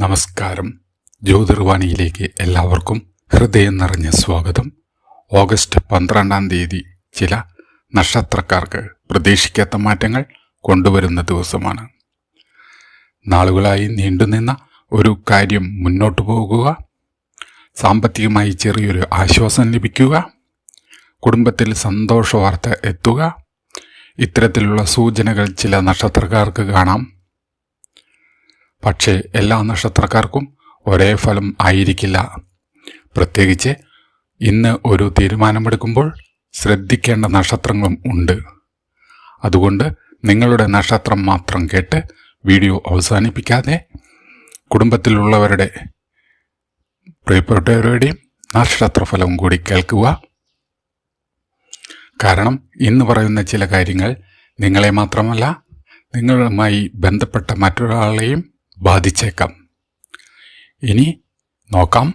നമസ്കാരം. ജ്യോതിർവാണിയിലേക്ക് എല്ലാവർക്കും ഹൃദയം നിറഞ്ഞ സ്വാഗതം. ഓഗസ്റ്റ് 12-ാം തീയതി ചില നക്ഷത്രക്കാർക്ക് പ്രതീക്ഷിക്കാത്ത മാറ്റങ്ങൾ കൊണ്ടുവരുന്ന ദിവസമാണ്. നാളുകളായി നീണ്ടുനിന്ന ഒരു കാര്യം മുന്നോട്ടു പോകുക, സാമ്പത്തികമായി ചെറിയൊരു ആശ്വാസം ലഭിക്കുക, കുടുംബത്തിൽ സന്തോഷ വാർത്ത എത്തുക, ഇത്തരത്തിലുള്ള സൂചനകൾ ചില നക്ഷത്രക്കാർക്ക് കാണാം. പക്ഷേ എല്ലാ നക്ഷത്രക്കാർക്കും ഒരേ ഫലം ആയിരിക്കില്ല. പ്രത്യേകിച്ച് ഇന്ന് ഒരു തീരുമാനമെടുക്കുമ്പോൾ ശ്രദ്ധിക്കേണ്ട നക്ഷത്രങ്ങളും ഉണ്ട്. അതുകൊണ്ട് നിങ്ങളുടെ നക്ഷത്രം മാത്രം കേട്ട് വീഡിയോ അവസാനിപ്പിക്കാതെ കുടുംബത്തിലുള്ളവരുടെ പ്രിയപ്പെട്ടവരുടെയും നക്ഷത്രഫലവും കൂടി കേൾക്കുക. കാരണം ഇന്ന് പറയുന്ന ചില കാര്യങ്ങൾ നിങ്ങളെ മാത്രമല്ല, നിങ്ങളുമായി ബന്ധപ്പെട്ട മറ്റൊരാളെയും ബാധിച്ചേക്കാം. ഇനി നോക്കാം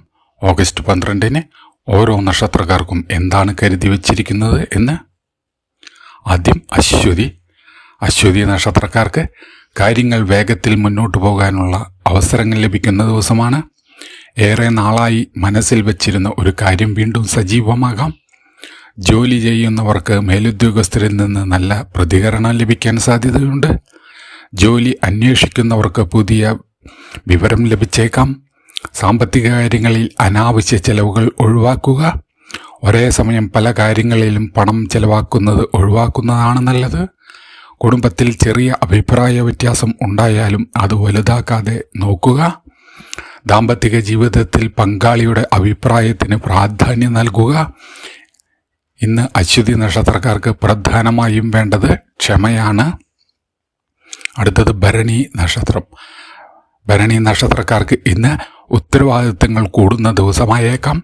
ഓഗസ്റ്റ് 12-ന് ഓരോ നക്ഷത്രക്കാർക്കും എന്താണ് കരുതി വച്ചിരിക്കുന്നത് എന്ന്. ആദ്യം അശ്വതി നക്ഷത്രക്കാർക്ക് കാര്യങ്ങൾ വേഗത്തിൽ മുന്നോട്ട് പോകാനുള്ള അവസരങ്ങൾ ലഭിക്കുന്ന ദിവസമാണ്. ഏറെ നാളായി മനസ്സിൽ വച്ചിരുന്ന ഒരു കാര്യം വീണ്ടും സജീവമാകാം. ജോലി ചെയ്യുന്നവർക്ക് മേലുദ്യോഗസ്ഥരിൽ നിന്ന് നല്ല പ്രതികരണം ലഭിക്കാൻ സാധ്യതയുണ്ട്. ജോലി അന്വേഷിക്കുന്നവർക്ക് പുതിയ വിവരം ലഭിച്ചേക്കാം. സാമ്പത്തിക കാര്യങ്ങളിൽ അനാവശ്യ ചെലവുകൾ ഒഴിവാക്കുക. ഒരേ സമയം പല കാര്യങ്ങളിലും പണം ചെലവാക്കുന്നത് ഒഴിവാക്കുന്നതാണ് നല്ലത്. കുടുംബത്തിൽ ചെറിയ അഭിപ്രായ വ്യത്യാസം ഉണ്ടായാലും അത് വലുതാക്കാതെ നോക്കുക. ദാമ്പത്തിക ജീവിതത്തിൽ പങ്കാളിയുടെ അഭിപ്രായത്തിന് പ്രാധാന്യം നൽകുക. ഇന്ന് അശ്വതി നക്ഷത്രക്കാർക്ക് പ്രധാനമായും വേണ്ടത് ക്ഷമയാണ്. അടുത്തത് ഭരണി നക്ഷത്രം. ഭരണി നക്ഷത്രക്കാർക്ക് ഇന്ന് ഉത്തരവാദിത്തങ്ങൾ കൂടുന്ന ദിവസമായേക്കാം.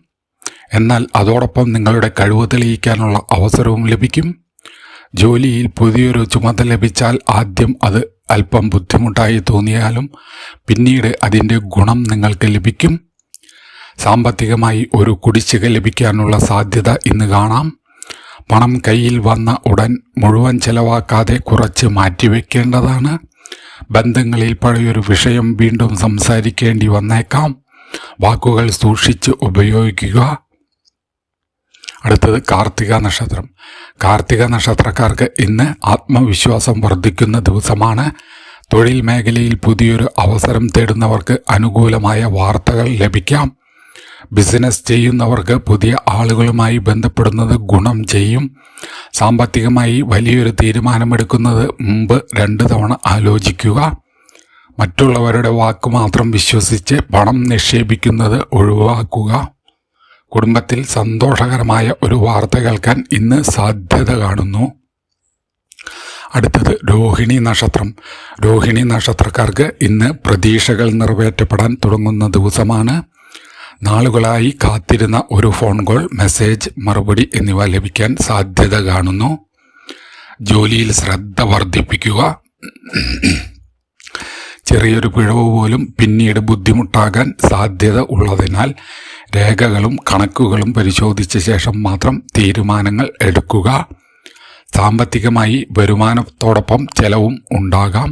എന്നാൽ അതോടൊപ്പം നിങ്ങളുടെ കഴിവ് തെളിയിക്കാനുള്ള അവസരവും ലഭിക്കും. ജോലിയിൽ പുതിയൊരു ചുമതല ലഭിച്ചാൽ ആദ്യം അത് അല്പം ബുദ്ധിമുട്ടായി തോന്നിയാലും പിന്നീട് അതിൻ്റെ ഗുണം നിങ്ങൾക്ക് ലഭിക്കും. സാമ്പത്തികമായി ഒരു കുടിശ്ശിക ലഭിക്കാനുള്ള സാധ്യത ഇന്ന് കാണാം. പണം കയ്യിൽ വന്ന ഉടൻ മുഴുവൻ ചെലവാക്കാതെ കുറച്ച് മാറ്റിവെക്കേണ്ടതാണ്. ബന്ധങ്ങളിൽ പഴയൊരു വിഷയം വീണ്ടും സംസാരിക്കേണ്ടി വന്നേക്കാം. വാക്കുകൾ സൂക്ഷിച്ച് ഉപയോഗിക്കുക. അടുത്തത് കാർത്തിക നക്ഷത്രം. കാർത്തിക നക്ഷത്രക്കാർക്ക് ഇന്ന് ആത്മവിശ്വാസം വർദ്ധിക്കുന്ന ദിവസമാണ്. തൊഴിൽ മേഖലയിൽ പുതിയൊരു അവസരം തേടുന്നവർക്ക് അനുകൂലമായ വാർത്തകൾ ലഭിക്കാം. ബിസിനസ് ചെയ്യുന്നവർക്ക് പുതിയ ആളുകളുമായി ബന്ധപ്പെടുന്നത് ഗുണം ചെയ്യും. സാമ്പത്തികമായി വലിയൊരു തീരുമാനമെടുക്കുന്നത് മുമ്പ് 2 തവണ ആലോചിക്കുക. മറ്റുള്ളവരുടെ വാക്ക് മാത്രം വിശ്വസിച്ച് പണം നിക്ഷേപിക്കുന്നത് ഒഴിവാക്കുക. കുടുംബത്തിൽ സന്തോഷകരമായ ഒരു വാർത്ത കേൾക്കാൻ ഇന്ന് സാധ്യത കാണുന്നു. അടുത്തത് രോഹിണി നക്ഷത്രം. രോഹിണി നക്ഷത്രക്കാർക്ക് ഇന്ന് പ്രതീക്ഷകൾ നിറവേറ്റപ്പെടാൻ തുടങ്ങുന്ന ദിവസമാണ്. നാളുകളായി കാത്തിരുന്ന ഒരു ഫോൺ കോൾ, മെസ്സേജ്, മറുപടി എന്നിവ ലഭിക്കാൻ സാധ്യത കാണുന്നു. ജോലിയിൽ ശ്രദ്ധ വർദ്ധിപ്പിക്കുക. ചെറിയൊരു പിഴവ് പോലും പിന്നീട് ബുദ്ധിമുട്ടാകാൻ സാധ്യത ഉള്ളതിനാൽ രേഖകളും കണക്കുകളും പരിശോധിച്ച ശേഷം മാത്രം തീരുമാനങ്ങൾ എടുക്കുക. സാമ്പത്തികമായി വരുമാനത്തോടൊപ്പം ചെലവും ഉണ്ടാകാം.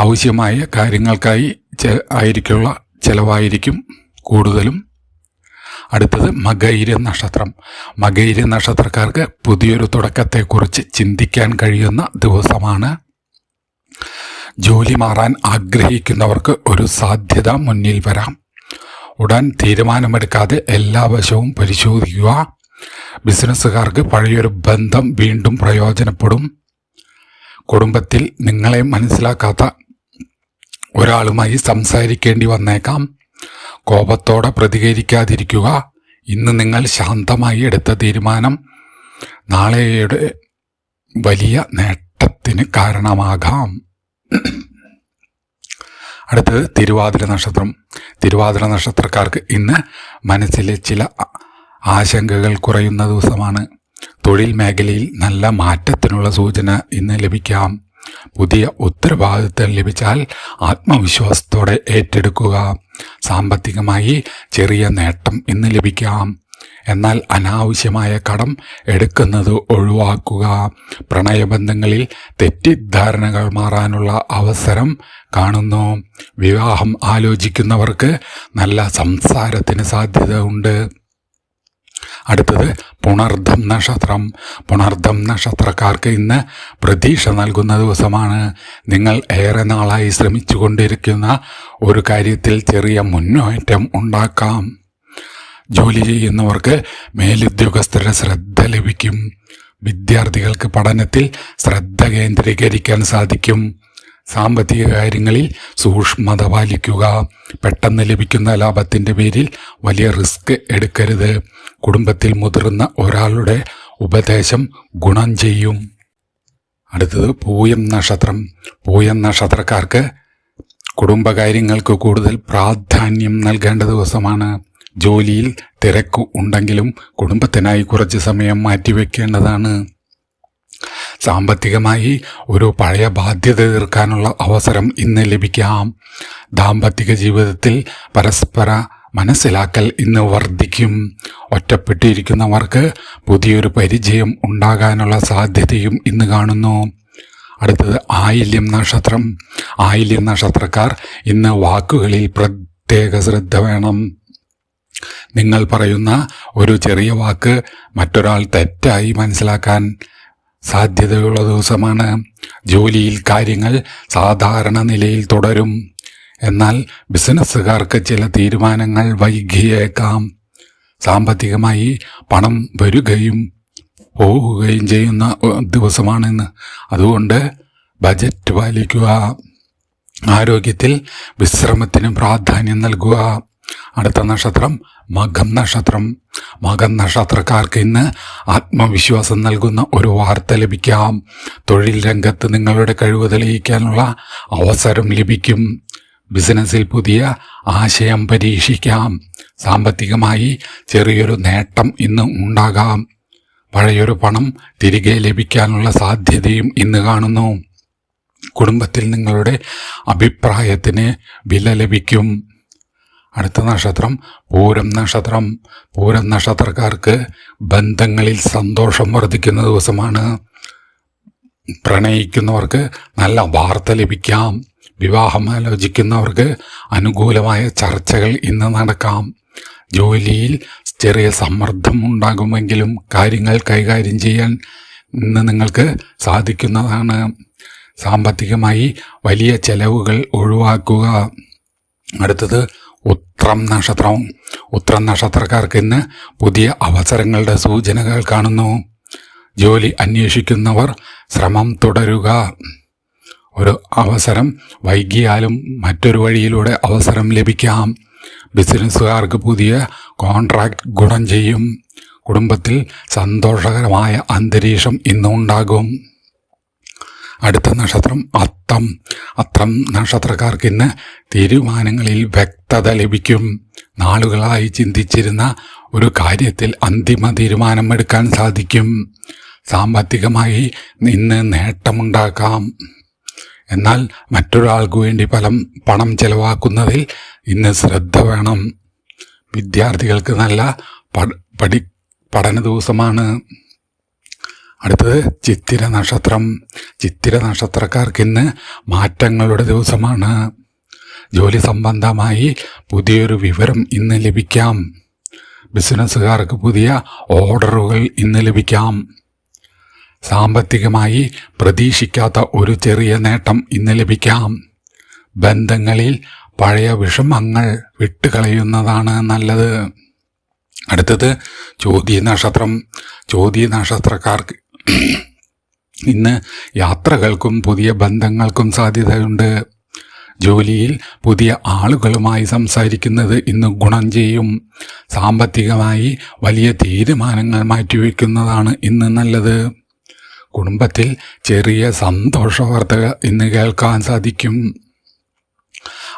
ആവശ്യമായ കാര്യങ്ങൾക്കായി ആയിരിക്കുള്ള ചെലവായിരിക്കും കൂടുതലും. അടുത്തത് മകയിര നക്ഷത്രം. മകയിര നക്ഷത്രക്കാർക്ക് പുതിയൊരു തുടക്കത്തെക്കുറിച്ച് ചിന്തിക്കാൻ കഴിയുന്ന ദിവസമാണ്. ജോലി മാറാൻ ആഗ്രഹിക്കുന്നവർക്ക് ഒരു സാധ്യത മുന്നിൽ വരാം. ഉടൻ തീരുമാനമെടുക്കാതെ എല്ലാ വശവും പരിശോധിക്കുക. ബിസിനസ്സുകാർക്ക് പഴയൊരു ബന്ധം വീണ്ടും പ്രയോജനപ്പെടും. കുടുംബത്തിൽ നിങ്ങളെ മനസ്സിലാക്കാത്ത ഒരാളുമായി സംസാരിക്കേണ്ടി വന്നേക്കാം. കോപത്തോടെ പ്രതികരിക്കാതിരിക്കുക. ഇന്ന് നിങ്ങൾ ശാന്തമായി എടുത്ത തീരുമാനം നാളെയുടെ വലിയ നേട്ടത്തിന് കാരണമാകാം. അടുത്തത് തിരുവാതിര നക്ഷത്രം. തിരുവാതിര നക്ഷത്രക്കാർക്ക് ഇന്ന് മനസ്സിലെ ചില ആശങ്കകൾ കുറയുന്ന ദിവസമാണ്. തൊഴിൽ മേഖലയിൽ നല്ല മാറ്റത്തിനുള്ള സൂചന ഇന്ന് ലഭിക്കാം. പുതിയ ഉത്തരവാദിത്തം ലഭിച്ചാൽ ആത്മവിശ്വാസത്തോടെ ഏറ്റെടുക്കുക. സാമ്പത്തികമായി ചെറിയ നേട്ടം ഇന്ന് ലഭിക്കാം. എന്നാൽ അനാവശ്യമായ കടം എടുക്കുന്നത് ഒഴിവാക്കുക. പ്രണയബന്ധങ്ങളിൽ തെറ്റിദ്ധാരണകൾ മാറാനുള്ള അവസരം കാണുന്നു. വിവാഹം ആലോചിക്കുന്നവർക്ക് നല്ല സംസാരത്തിന് സാധ്യത ഉണ്ട്. അടുത്തത് പുണർദം നക്ഷത്രം. പുണർദം നക്ഷത്രക്കാർക്ക് ഇന്ന് പ്രതീക്ഷ നൽകുന്ന ദിവസമാണ്. നിങ്ങൾ ഏറെ നാളായി ശ്രമിച്ചു കൊണ്ടിരിക്കുന്ന ഒരു കാര്യത്തിൽ ചെറിയ മുന്നേറ്റം ഉണ്ടാക്കാം. ജോലി ചെയ്യുന്നവർക്ക് മേലുദ്യോഗസ്ഥരുടെ ശ്രദ്ധ ലഭിക്കും. വിദ്യാർത്ഥികൾക്ക് പഠനത്തിൽ ശ്രദ്ധ കേന്ദ്രീകരിക്കാൻ സാധിക്കും. സാമ്പത്തിക കാര്യങ്ങളിൽ സൂക്ഷ്മത പാലിക്കുക. പെട്ടെന്ന് ലഭിക്കുന്ന ലാഭത്തിൻ്റെ പേരിൽ വലിയ റിസ്ക് എടുക്കരുത്. കുടുംബത്തിൽ മുതിർന്ന ഒരാളുടെ ഉപദേശം ഗുണം ചെയ്യും. അടുത്തത് പൂയം നക്ഷത്രം. പൂയം നക്ഷത്രക്കാർക്ക് കുടുംബകാര്യങ്ങൾക്ക് കൂടുതൽ പ്രാധാന്യം നൽകേണ്ട ദിവസമാണ്. ജോലിയിൽ തിരക്ക് ഉണ്ടെങ്കിലും കുടുംബത്തിനായി കുറച്ച് സമയം മാറ്റിവെക്കേണ്ടതാണ്. സാമ്പത്തികമായി ഒരു പഴയ ബാധ്യത തീർക്കാനുള്ള അവസരം ഇന്ന് ലഭിക്കാം. ദാമ്പത്തിക ജീവിതത്തിൽ പരസ്പര മനസ്സിലാക്കൽ ഇന്ന് വർദ്ധിക്കും. ഒറ്റപ്പെട്ടിരിക്കുന്നവർക്ക് പുതിയൊരു പരിചയം ഉണ്ടാകാനുള്ള സാധ്യതയും ഇന്ന് കാണുന്നു. അടുത്തത് ആയില്യം നക്ഷത്രം. ആയില്യം നക്ഷത്രക്കാർ ഇന്ന് വാക്കുകളിൽ പ്രത്യേക ശ്രദ്ധ വേണം. നിങ്ങൾ പറയുന്ന ഒരു ചെറിയ വാക്ക് മറ്റൊരാൾ തെറ്റായി മനസ്സിലാക്കാൻ സാധ്യതയുള്ള ദിവസമാണ്. ജോലിയിൽ കാര്യങ്ങൾ സാധാരണ നിലയിൽ തുടരും. എന്നാൽ ബിസിനസ്സുകാർക്ക് ചില തീരുമാനങ്ങൾ വൈകിയേക്കാം. സാമ്പത്തികമായി പണം വരികയും പോവുകയും ചെയ്യുന്ന ദിവസമാണെന്ന്. അതുകൊണ്ട് ബജറ്റ് പാലിക്കുക. ആരോഗ്യത്തിൽ വിശ്രമത്തിന് പ്രാധാന്യം നൽകുക. അടുത്ത നക്ഷത്രം മകം നക്ഷത്രം. മകം നക്ഷത്രക്കാർക്ക് ഇന്ന് ആത്മവിശ്വാസം നൽകുന്ന ഒരു വാർത്ത ലഭിക്കാം. തൊഴിൽ രംഗത്ത് നിങ്ങളുടെ കഴിവ് തെളിയിക്കാനുള്ള അവസരം ലഭിക്കും. ബിസിനസ്സിൽ പുതിയ ആശയം പരീക്ഷിക്കാം. സാമ്പത്തികമായി ചെറിയൊരു നേട്ടം ഇന്ന് ഉണ്ടാകാം. പഴയൊരു പണം തിരികെ ലഭിക്കാനുള്ള സാധ്യതയും ഇന്ന് കാണുന്നു. കുടുംബത്തിൽ നിങ്ങളുടെ അഭിപ്രായത്തിന് വില ലഭിക്കും. അടുത്ത നക്ഷത്രം പൂരം നക്ഷത്രം. പൂരം നക്ഷത്രക്കാർക്ക് ബന്ധങ്ങളിൽ സന്തോഷം വർദ്ധിക്കുന്ന ദിവസമാണ്. പ്രണയിക്കുന്നവർക്ക് നല്ല വാർത്ത ലഭിക്കാം. വിവാഹം ആലോചിക്കുന്നവർക്ക് അനുകൂലമായ ചർച്ചകൾ ഇന്ന് നടക്കാം. ജോലിയിൽ ചെറിയ സമ്മർദ്ദം ഉണ്ടാകുമെങ്കിലും കാര്യങ്ങൾ കൈകാര്യം ചെയ്യാൻ ഇന്ന് നിങ്ങൾക്ക് സാധിക്കുന്നതാണ്. സാമ്പത്തികമായി വലിയ ചെലവുകൾ ഒഴിവാക്കുക. അടുത്തത് ഉത്രം നക്ഷത്രം. ഉത്രം നക്ഷത്രക്കാർക്ക് ഇന്ന് പുതിയ അവസരങ്ങളുടെ സൂചനകൾ കാണുന്നു. ജോലി അന്വേഷിക്കുന്നവർ ശ്രമം തുടരുക. ഒരു അവസരം വൈകിയാലും മറ്റൊരു വഴിയിലൂടെ അവസരം ലഭിക്കാം. ബിസിനസ്സുകാർക്ക് പുതിയ കോൺട്രാക്റ്റ് ഗുണം ചെയ്യും. കുടുംബത്തിൽ സന്തോഷകരമായ അന്തരീക്ഷം ഇന്നുണ്ടാകും. അടുത്ത നക്ഷത്രം അത്തം. അത്തം നക്ഷത്രക്കാർക്ക് ഇന്ന് തീരുമാനങ്ങളിൽ വ്യക്തത ലഭിക്കും. നാളുകളായി ചിന്തിച്ചിരുന്ന ഒരു കാര്യത്തിൽ അന്തിമ തീരുമാനമെടുക്കാൻ സാധിക്കും. സാമ്പത്തികമായി ഇന്ന് നേട്ടമുണ്ടാക്കാം. എന്നാൽ മറ്റൊരാൾക്ക് വേണ്ടി പണം ചെലവാക്കുന്നതിൽ ഇന്ന് ശ്രദ്ധ വേണം. വിദ്യാർത്ഥികൾക്ക് നല്ല പഠന ദിവസമാണ്. അടുത്തത് ചിത്തിര നക്ഷത്രം. ചിത്തിര നക്ഷത്രക്കാർക്ക് ഇന്ന് മാറ്റങ്ങളുടെ ദിവസമാണ്. ജോലി സംബന്ധമായി പുതിയൊരു വിവരം ഇന്ന് ലഭിക്കാം. ബിസിനസ്സുകാർക്ക് പുതിയ ഓർഡറുകൾ ഇന്ന് ലഭിക്കാം. സാമ്പത്തികമായി പ്രതീക്ഷിക്കാത്ത ഒരു ചെറിയ നേട്ടം ഇന്ന് ലഭിക്കാം. ബന്ധങ്ങളിൽ പഴയ വിഷമങ്ങൾ വിട്ടുകളയുന്നതാണ് നല്ലത്. അടുത്തത് ചോതി നക്ഷത്രം. ചോതി നക്ഷത്രക്കാർക്ക് ഇന്ന് യാത്രകൾക്കും പുതിയ ബന്ധങ്ങൾക്കും സാധ്യതയുണ്ട്. ജോലിയിൽ പുതിയ ആളുകളുമായി സംസാരിക്കുന്നത് ഇന്ന് ഗുണം ചെയ്യും. സാമ്പത്തികമായി വലിയ തീരുമാനങ്ങൾ മാറ്റിവെക്കുന്നതാണ് ഇന്ന് നല്ലത്. കുടുംബത്തിൽ ചെറിയ സന്തോഷ വാർത്തകൾ ഇന്ന് കേൾക്കാൻ സാധിക്കും.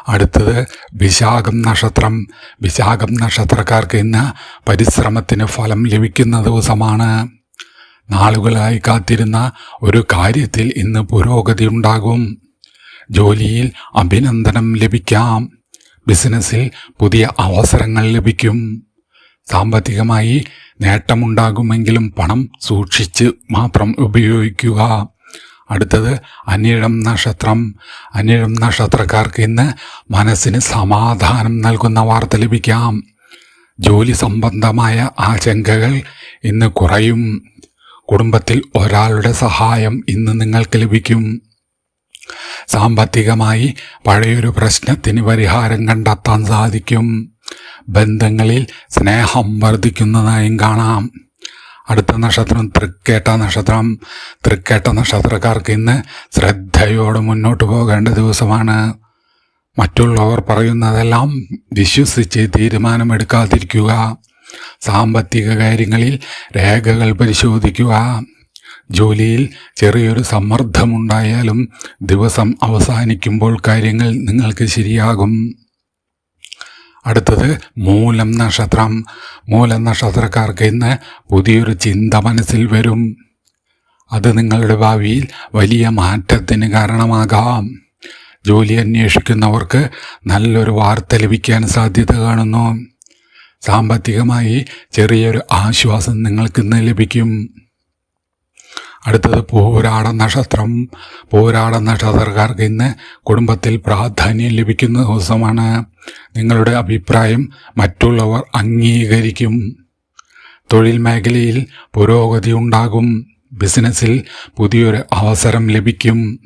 അടുത്തത് വിശാഖം നക്ഷത്രം. വിശാഖം നക്ഷത്രക്കാർക്ക് ഇന്ന് പരിശ്രമത്തിന് ഫലം ലഭിക്കുന്ന ദിവസമാണ്. നാളുകളായി കാത്തിരുന്ന ഒരു കാര്യത്തിൽ ഇന്ന് പുരോഗതി ഉണ്ടാകും. ജോലിയിൽ അഭിനന്ദനം ലഭിക്കാം. ബിസിനസ്സിൽ പുതിയ അവസരങ്ങൾ ലഭിക്കും. സാമ്പത്തികമായി നേട്ടമുണ്ടാകുമെങ്കിലും പണം സൂക്ഷിച്ച് മാത്രം ഉപയോഗിക്കുക. അടുത്തത് അനിഴം നക്ഷത്രം. അനിഴം നക്ഷത്രക്കാർക്ക് ഇന്ന് മനസ്സിന് സമാധാനം നൽകുന്ന വാർത്ത ലഭിക്കാം. ജോലി സംബന്ധമായ ആശങ്കകൾ ഇന്ന് കുറയും. കുടുംബത്തിൽ ഒരാളുടെ സഹായം ഇന്ന് നിങ്ങൾക്ക് ലഭിക്കും. സാമ്പത്തികമായി പഴയൊരു പ്രശ്നത്തിന് പരിഹാരം കണ്ടെത്താൻ സാധിക്കും. ബന്ധങ്ങളിൽ സ്നേഹം വർദ്ധിക്കുന്നതായും കാണാം. അടുത്ത നക്ഷത്രം തൃക്കേട്ട നക്ഷത്രം. തൃക്കേട്ട നക്ഷത്രക്കാർക്ക് ഇന്ന് ശ്രദ്ധയോടെ മുന്നോട്ട് പോകേണ്ട ദിവസമാണ്. മറ്റുള്ളവർ പറയുന്നതെല്ലാം വിശ്വസിച്ച് തീരുമാനമെടുക്കാതിരിക്കുക. സാമ്പത്തിക കാര്യങ്ങളിൽ രേഖകൾ പരിശോധിക്കുക. ജോലിയിൽ ചെറിയൊരു സമ്മർദ്ദമുണ്ടായാലും ദിവസം അവസാനിക്കുമ്പോൾ കാര്യങ്ങൾ നിങ്ങൾക്ക് ശരിയാകും. അടുത്തത് മൂലം നക്ഷത്രം. മൂലം നക്ഷത്രക്കാർക്ക് ഇന്ന് പുതിയൊരു ചിന്ത മനസ്സിൽ വരും. അത് നിങ്ങളുടെ ഭാവിയിൽ വലിയ മാറ്റത്തിന് കാരണമാകാം. ജോലി അന്വേഷിക്കുന്നവർക്ക് നല്ലൊരു വാർത്ത ലഭിക്കാൻ സാധ്യത കാണുന്നു. സാമ്പത്തികമായി ചെറിയൊരു ആശ്വാസം നിങ്ങൾക്കിന്ന് ലഭിക്കും. അടുത്തത് പൂരാട നക്ഷത്രം. പൂരാട നക്ഷത്രക്കാർക്ക് ഇന്ന് കുടുംബത്തിൽ പ്രാധാന്യം ലഭിക്കുന്ന ദിവസമാണ്. നിങ്ങളുടെ അഭിപ്രായം മറ്റുള്ളവർ അംഗീകരിക്കും. തൊഴിൽ മേഖലയിൽ പുരോഗതി ഉണ്ടാകും. ബിസിനസ്സിൽ പുതിയൊരു അവസരം ലഭിക്കും.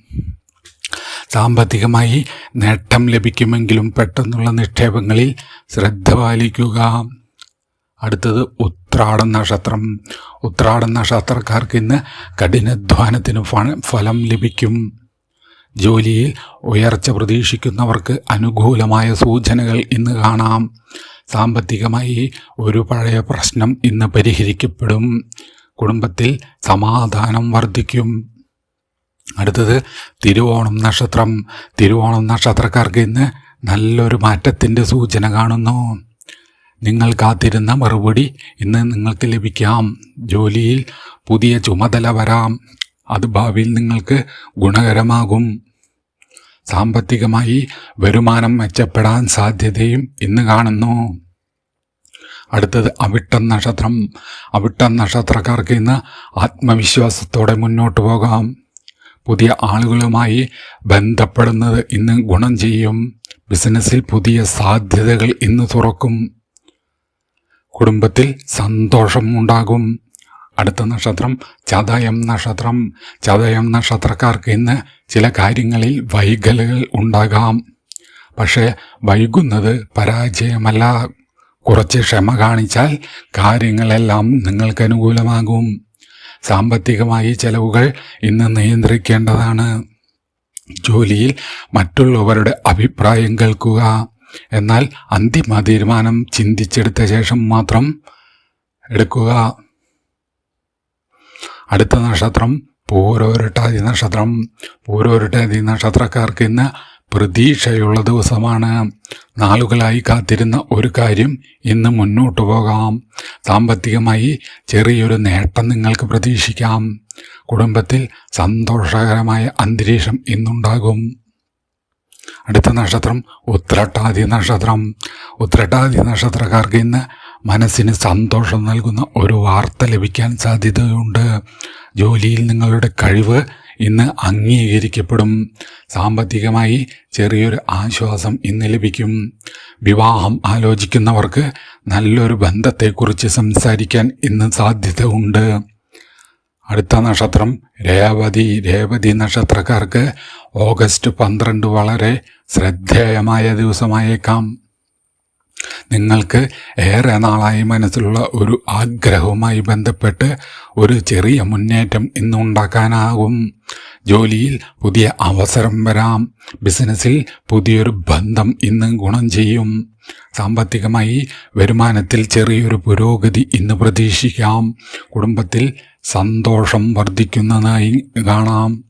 സാമ്പത്തികമായി നേട്ടം ലഭിക്കുമെങ്കിലും പെട്ടെന്നുള്ള നിക്ഷേപങ്ങളിൽ ശ്രദ്ധ പാലിക്കുക. അടുത്തത് ഉത്രാടം നക്ഷത്രം. ഉത്രാടം നക്ഷത്രക്കാർക്ക് ഇന്ന് കഠിനാധ്വാനത്തിന് ഫലം ലഭിക്കും. ജോലിയിൽ ഉയർച്ച പ്രതീക്ഷിക്കുന്നവർക്ക് അനുകൂലമായ സൂചനകൾ ഇന്ന് കാണാം. സാമ്പത്തികമായി ഒരു പഴയ പ്രശ്നം ഇന്ന് പരിഹരിക്കപ്പെടും. കുടുംബത്തിൽ സമാധാനം വർദ്ധിക്കും. അടുത്തത് തിരുവോണം നക്ഷത്രം. തിരുവോണം നക്ഷത്രക്കാർക്ക് ഇന്ന് നല്ലൊരു മാറ്റത്തിൻ്റെ സൂചന കാണുന്നു. നിങ്ങൾ കാത്തിരുന്ന മറുപടി ഇന്ന് നിങ്ങൾക്ക് ലഭിക്കാം. ജോലിയിൽ പുതിയ ചുമതല വരാം. അത് ഭാവിയിൽ നിങ്ങൾക്ക് ഗുണകരമാകും. സാമ്പത്തികമായി വരുമാനം മെച്ചപ്പെടാൻ സാധ്യതയും ഇന്ന് കാണുന്നു. അടുത്തത് അവിട്ടം നക്ഷത്രം. അവിട്ടം നക്ഷത്രക്കാർക്ക് ഇന്ന് ആത്മവിശ്വാസത്തോടെ മുന്നോട്ട് പോകാം. പുതിയ ആളുകളുമായി ബന്ധപ്പെടുന്നത് ഇന്ന് ഗുണം ചെയ്യും. ബിസിനസ്സിൽ പുതിയ സാധ്യതകൾ ഇന്ന് തുറക്കും. കുടുംബത്തിൽ സന്തോഷം ഉണ്ടാകും. അടുത്ത നക്ഷത്രം ചതയം നക്ഷത്രം. ചതയം നക്ഷത്രക്കാർക്ക് ഇന്ന് ചില കാര്യങ്ങളിൽ വൈകലുകൾ ഉണ്ടാകാം. പക്ഷേ വൈകുന്നത് പരാജയമല്ല. കുറച്ച് ക്ഷമ കാണിച്ചാൽ കാര്യങ്ങളെല്ലാം നിങ്ങൾക്ക് അനുകൂലമാകും. സാമ്പത്തികമായി ചെലവുകൾ ഇന്ന് നിയന്ത്രിക്കേണ്ടതാണ്. ജോലിയിൽ മറ്റുള്ളവരുടെ അഭിപ്രായം കേൾക്കുക. എന്നാൽ അന്തിമ തീരുമാനം ചിന്തിച്ചെടുത്ത ശേഷം മാത്രം എടുക്കുക. അടുത്ത നക്ഷത്രം പൂരോരുട്ടാതി നക്ഷത്രം. പൂരോരുട്ടാതി നക്ഷത്രക്കാർക്ക് ഇന്ന് പ്രതീക്ഷയുള്ള ദിവസമാണ്. നാളുകളായി കാത്തിരുന്ന ഒരു കാര്യം ഇന്ന് മുന്നോട്ടു പോകാം. സാമ്പത്തികമായി ചെറിയൊരു നേട്ടം നിങ്ങൾക്ക് പ്രതീക്ഷിക്കാം. കുടുംബത്തിൽ സന്തോഷകരമായ അന്തരീക്ഷം ഇന്നുണ്ടാകും. അടുത്ത നക്ഷത്രം ഉത്രട്ടാതി നക്ഷത്രം. ഉത്രട്ടാതി നക്ഷത്രക്കാർക്ക് ഇന്ന് മനസ്സിന് സന്തോഷം നൽകുന്ന ഒരു വാർത്ത ലഭിക്കാൻ സാധ്യതയുണ്ട്. ജോലിയിൽ നിങ്ങളുടെ കഴിവ് ഇന്ന് അംഗീകരിക്കപ്പെടും. സാമ്പത്തികമായി ചെറിയൊരു ആശ്വാസം ഇന്ന് ലഭിക്കും. വിവാഹം ആലോചിക്കുന്നവർക്ക് നല്ലൊരു ബന്ധത്തെക്കുറിച്ച് സംസാരിക്കാൻ ഇന്ന് സാധ്യത ഉണ്ട്. അടുത്ത നക്ഷത്രം രേവതി. രേവതി നക്ഷത്രക്കാർക്ക് ഓഗസ്റ്റ് 12 വളരെ ശ്രദ്ധേയമായ ദിവസമായേക്കാം. നിങ്ങൾക്ക് ഏറെ നാളായി മനസ്സിലുള്ള ഒരു ആഗ്രഹവുമായി ബന്ധപ്പെട്ട് ഒരു ചെറിയ മുന്നേറ്റം ഇന്ന് ഉണ്ടാക്കാനാകും. ജോലിയിൽ പുതിയ അവസരം വരാം. ബിസിനസ്സിൽ പുതിയൊരു ബന്ധം ഇന്ന് ഗുണം ചെയ്യും. സാമ്പത്തികമായി വരുമാനത്തിൽ ചെറിയൊരു പുരോഗതി ഇന്ന് പ്രതീക്ഷിക്കാം. കുടുംബത്തിൽ സന്തോഷം വർദ്ധിക്കുന്നതായി കാണാം.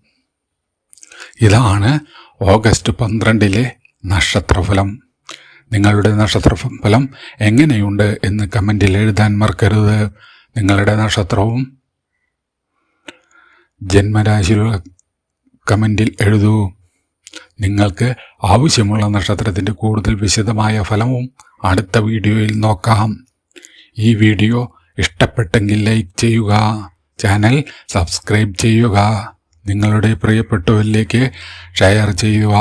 ഇതാണ് ഓഗസ്റ്റ് 12 നക്ഷത്രഫലം. നിങ്ങളുടെ നക്ഷത്രഫലം എങ്ങനെയുണ്ട് എന്ന് കമൻറ്റിൽ എഴുതാൻ മറക്കരുത്. നിങ്ങളുടെ നക്ഷത്രവും ജന്മരാശിയിലുള്ള കമൻറ്റിൽ എഴുതൂ. നിങ്ങൾക്ക് ആവശ്യമുള്ള നക്ഷത്രത്തിൻ്റെ കൂടുതൽ വിശദമായ ഫലവും അടുത്ത വീഡിയോയിൽ നോക്കാം. ഈ വീഡിയോ ഇഷ്ടപ്പെട്ടെങ്കിൽ ലൈക്ക് ചെയ്യുക, ചാനൽ സബ്സ്ക്രൈബ് ചെയ്യുക, നിങ്ങളുടെ പ്രിയപ്പെട്ടവരിലേക്ക് ഷെയർ ചെയ്യുക.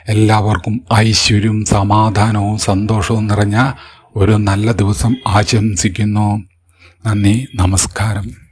എല്ലാവർക്കും ഐശ്വര്യവും സമാധാനവും സന്തോഷവും നിറഞ്ഞ ഒരു നല്ല ദിവസം ആശംസിക്കുന്നു. നന്ദി, നമസ്കാരം.